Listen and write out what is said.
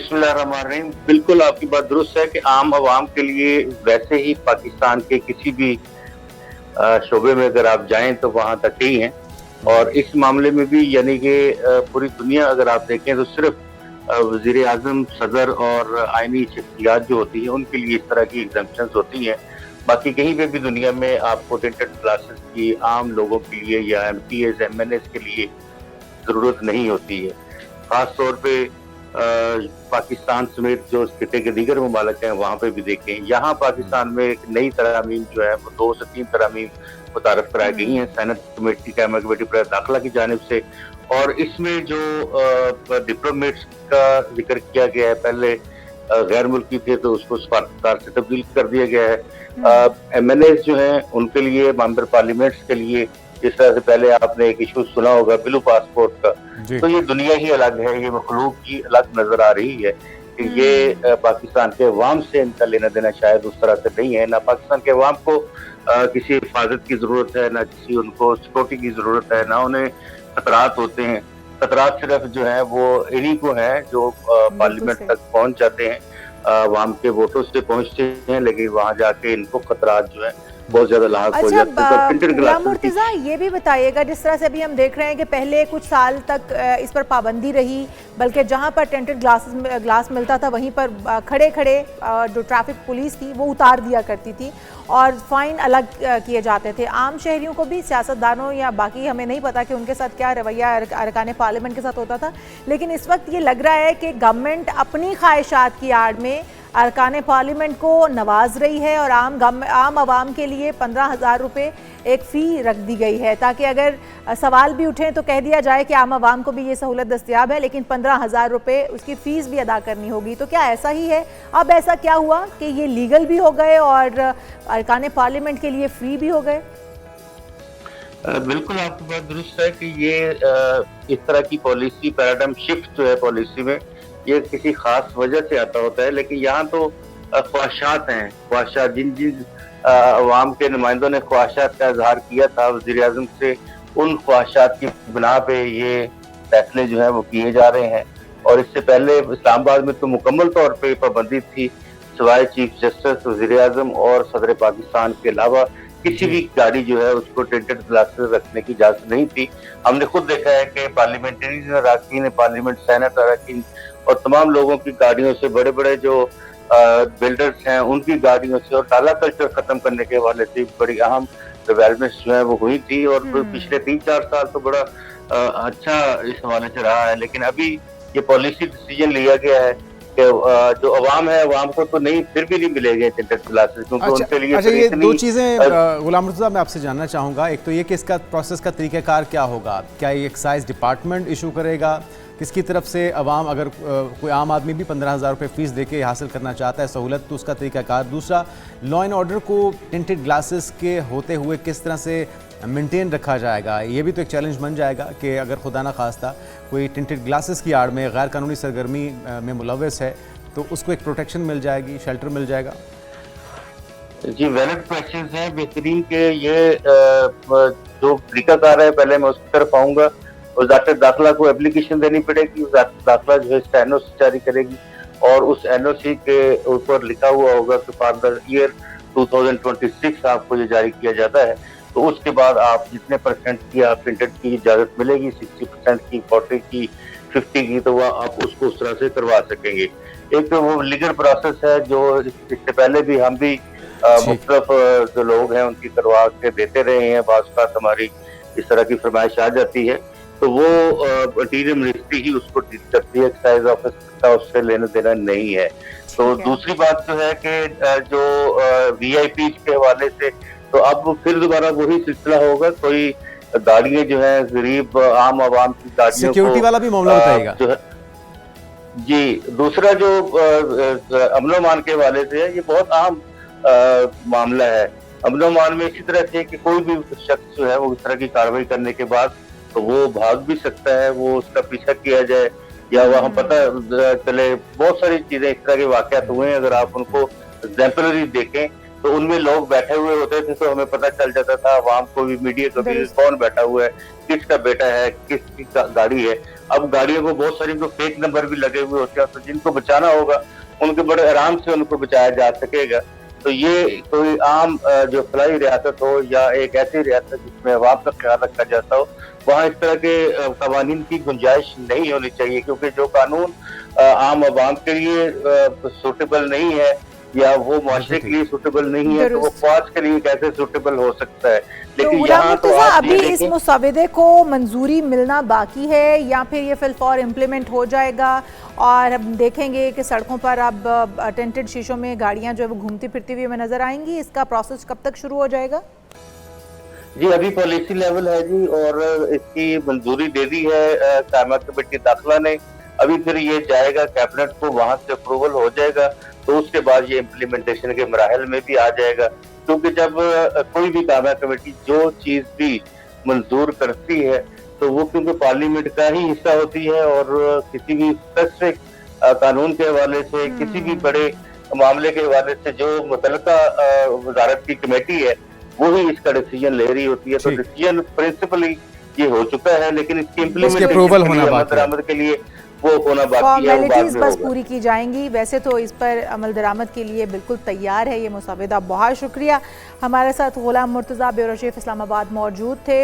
बिस्मिल्लाहिर्रहमानिर्रहीम। बिल्कुल आपकी बात दुरुस्त है कि आम आवाम के लिए वैसे ही पाकिस्तान के किसी भी शोबे में अगर आप जाएँ तो वहाँ तक ही हैं और इस मामले में भी यानी कि पूरी दुनिया अगर आप देखें तो सिर्फ़ वज़ीर-ए-आज़म, सदर और आईनी शख्सियत जो होती हैं उनके लिए इस तरह की एग्ज़ेम्पशंस होती हैं। बाकी कहीं पे भी दुनिया में आपको टिंटेड ग्लासेस की आम लोगों के लिए या एमपीएस, एमएनएस के लिए ज़रूरत नहीं होती है। ख़ास तौर पे पाकिस्तान समेत जो इस खित्ते के दीगर ममालिक हैं वहाँ पे भी देखें। यहाँ पाकिस्तान में एक नई तरामीम जो है वो 2 से 3 तरामीम मुतारफ़ कराई गई हैं सेनेट कमेटी कैबिनेट कमेटी पर दाखिला की जानिब से और इसमें जो डिप्लोमेट्स का ज़िक्र किया गया है पहले गैर मुल्की थे तो उसको सफारतकार से तब्दील कर दिया गया है। एमएनएस जो हैं उनके लिए मेंबर पार्लियामेंट्स के लिए जिस तरह से पहले आपने एक इशू सुना होगा ब्लू पासपोर्ट का, तो ये दुनिया ही अलग है, ये मखलूक ही अलग नजर आ रही है कि ये पाकिस्तान के अवाम से इनका लेना देना शायद उस तरह से नहीं है। ना पाकिस्तान के अवाम को किसी हिफाजत की जरूरत है, ना किसी उनको सिक्योरिटी की जरूरत है, ना उन्हें खतरात होते हैं। खतरात सिर्फ जो है वो इन्हीं को है जो पार्लियामेंट तक पहुंच जाते हैं, अवाम के वोटों से पहुंचते हैं, लेकिन वहां जाके इनको खतरात जो है बहुत ज्यादा लाभ हो जाते हैं। तो गुलाम मुर्तज़ा ये भी बताइएगा, जिस तरह से अभी हम देख रहे हैं कि पहले कुछ साल तक इस पर पाबंदी रही, बल्कि जहां पर टेंटेड ग्लास मिलता था वहीं पर खड़े खड़े जो ट्रैफिक पुलिस थी वो उतार दिया करती थी और फाइन अलग किए जाते थे। आम शहरियों को भी, सियासतदानों या बाकी हमें नहीं पता कि उनके साथ क्या रवैया अरकान पार्लियामेंट के साथ होता था, लेकिन इस वक्त ये लग रहा है कि गवर्नमेंट अपनी ख्वाहिशात की आड़ में अरकान पार्लियामेंट को नवाज रही है और आम आवाम के लिए 15,000 रुपये एक फ़ी रख दी गई है ताकि अगर सवाल भी उठें तो कह दिया जाए कि आम आवाम को भी ये सहूलत दस्तयाब है, लेकिन 15,000 रुपये उसकी फ़ीस भी अदा करनी होगी। तो क्या ऐसा ही है? अब ऐसा क्या हुआ कि ये लीगल भी हो गए और अरकान पार्लियामेंट के लिए फ्री भी हो गए? बिल्कुल आपकी बात दुरुस्त है कि ये इस तरह की पॉलिसी पैराडाइम शिफ्ट जो है पॉलिसी में ये किसी खास वजह से आता होता है, लेकिन यहाँ तो ख्वाहिशात हैं। ख्वाहिशात जिन अवाम के नुमाइंदों ने ख्वाहिशात का इजहार किया था वज़ीर-ए-आज़म से, उन ख्वाहिशात की बिना पे ये फैसले जो है वो किए जा रहे हैं। और इससे पहले इस्लामाबाद में तो मुकम्मल तौर पे पाबंदी थी, सिवाय चीफ जस्टिस, वज़ीर-ए-आज़म और सदर पाकिस्तान के अलावा किसी भी गाड़ी जो है उसको टिंटेड ग्लासेस रखने की इजाजत नहीं थी। हमने खुद देखा है कि पार्लियामेंटेरियन अरकान पार्लियामेंट, सेनेट अरकान और तमाम लोगों की गाड़ियों से, बड़े बड़े जो बिल्डर्स हैं उनकी गाड़ियों से और काला कल्चर खत्म करने के हवाले से बड़ी अहम डेवलपमेंट्स जो है वो हुई थी और पिछले 3-4 साल तो बड़ा अच्छा इस हवाले से रहा है। लेकिन अभी ये पॉलिसी डिसीजन लिया गया है कि जो अवाम है, अवाम को तो नहीं, फिर भी नहीं मिलेंगे टिंटेड ग्लासेस क्योंकि उनके लिए ये दो चीज़ें गुलाम मुर्तज़ा मैं आपसे जानना चाहूँगा। एक तो ये कि इसका प्रोसेस का तरीक़ाकार क्या होगा? क्या ये एक्साइज डिपार्टमेंट इशू करेगा? किसकी तरफ से अवाम, अगर कोई आम आदमी भी 15,000 रुपये फ़ीस दे के हासिल करना चाहता है सहूलत, तो उसका तरीक़ाकार। दूसरा, लॉ एंड ऑर्डर को टिंटेड ग्लासेस के होते हुए किस तरह से मेंटेन रखा जाएगा? ये भी तो एक चैलेंज बन जाएगा कि अगर खुदा ना खास्ता कोई टिंटेड ग्लासेस की आड़ में गैर कानूनी सरगर्मी में मुलव्वस है तो उसको एक प्रोटेक्शन मिल जाएगी, शेल्टर मिल जाएगा? जी, वैलिड क्वेश्चंस हैं बेहतरीन के। ये जो तरीकाकार है पहले मैं उसकी तरफ आऊँगा। वज़ारत दाखिला को एप्लीकेशन देनी पड़ेगी, वज़ारत दाखिला जो है एनओसी जारी करेगी और उस एनओसी के ऊपर लिखा हुआ होगा कि फॉर द ईयर 2026 आपको ये जारी किया जाता है। तो उसके बाद आप जितने परसेंट की आप टिंटेड की इजाज़त मिलेगी, 60% की, 40 की, 50 की, तो वह आप उसको उस तरह से करवा सकेंगे। एक तो वो लीगल प्रोसेस है जो इससे पहले भी हम भी मुख्तलिफ जो लोग हैं उनकी करवा के देते रहे हैं। बाज़ औक़ात हमारी इस तरह की फरमाइश आ जाती है तो वो इंटीरियर मिनिस्ट्री ही उसको डील करती है, एक्साइज ऑफिस का उससे लेना देना नहीं है। तो दूसरी बात तो है कि जो वीआईपी के हवाले से तो अब फिर दोबारा वही सिलसिला होगा। कोई गाड़ियां जो है गरीब आम आवाम की गाड़ियों सिक्योरिटी वाला भी मामला बताएगा जो है। जी, दूसरा जो अमन अमान के हवाले से है, ये बहुत अहम मामला है। अमन अमान में इसी तरह से कि कोई भी शख्स जो है वो इस तरह की कार्रवाई करने के बाद तो वो भाग भी सकता है, वो उसका पीछा किया जाए या वहाँ पता चले। बहुत सारी चीजें इस तरह के वाकयात हुए हैं, अगर आप उनको एग्जाम्पलरी देखें तो उनमें लोग बैठे हुए होते थे तो हमें पता चल जाता था, आवाम को भी, मीडिया को भी, कौन बैठा हुआ है, किसका बेटा है, किसकी गाड़ी है। अब गाड़ियों को बहुत सारी तो फेक नंबर भी लगे हुए होते हैं, तो जिनको बचाना होगा उनके बड़े आराम से उनको बचाया जा सकेगा। तो ये कोई आम जो फलाई रियासत हो या एक ऐसी रियासत जिसमें अवाम का ख्याल रखा जाता हो, वहाँ इस तरह के कवानीन की गुंजाइश नहीं होनी चाहिए, क्योंकि जो कानून आम आवाम के लिए सूटेबल नहीं है या वो मुआशरे के लिए सूटेबल नहीं है, तो वो फौज के लिए कैसे सूटेबल हो सकता है। लेकिन तो यहाँ तो अभी इस मुसवदे को मंजूरी मिलना बाकी है या फिर ये फिलफौर इम्प्लीमेंट हो जाएगा और अब देखेंगे कि सड़कों पर अब टेंटेड शीशों में गाड़ियां जो है वो घूमती फिरती हुई हमें नजर आएंगी? इसका प्रोसेस कब तक शुरू हो जाएगा? जी, अभी पॉलिसी लेवल है जी, और इसकी मंजूरी दे दी है कायमा कमेटी दाखिला ने। अभी फिर ये जाएगा कैबिनेट को, वहां से अप्रूवल हो जाएगा, तो उसके बाद ये इम्प्लीमेंटेशन के मराहल में भी आ जाएगा। क्योंकि जब कोई भी कायमा कमेटी जो चीज भी मंजूर करती है तो वो क्योंकि पार्लियामेंट का ही हिस्सा होती है और किसी भी स्पेसिफिक कानून के हवाले से, किसी भी बड़े मामले के हवाले से जो मुतल्लिका वजारत की कमेटी है वो ही इसका डिसीजन ले रही होती है। तो डिसीजन प्रिंसिपली ये हो चुका है, लेकिन इसकी इम्प्लीमेंटेशन के लिए वो होना बाकी है, फॉर्मेलिटीज बस पूरी की जाएंगी। वैसे तो इस पर अमल दरामद के लिए बिल्कुल तैयार है ये मुसवदा। बहुत शुक्रिया, हमारे साथ गुलाम मुर्तज़ा ब्यूरो चीफ इस्लामाबाद मौजूद थे।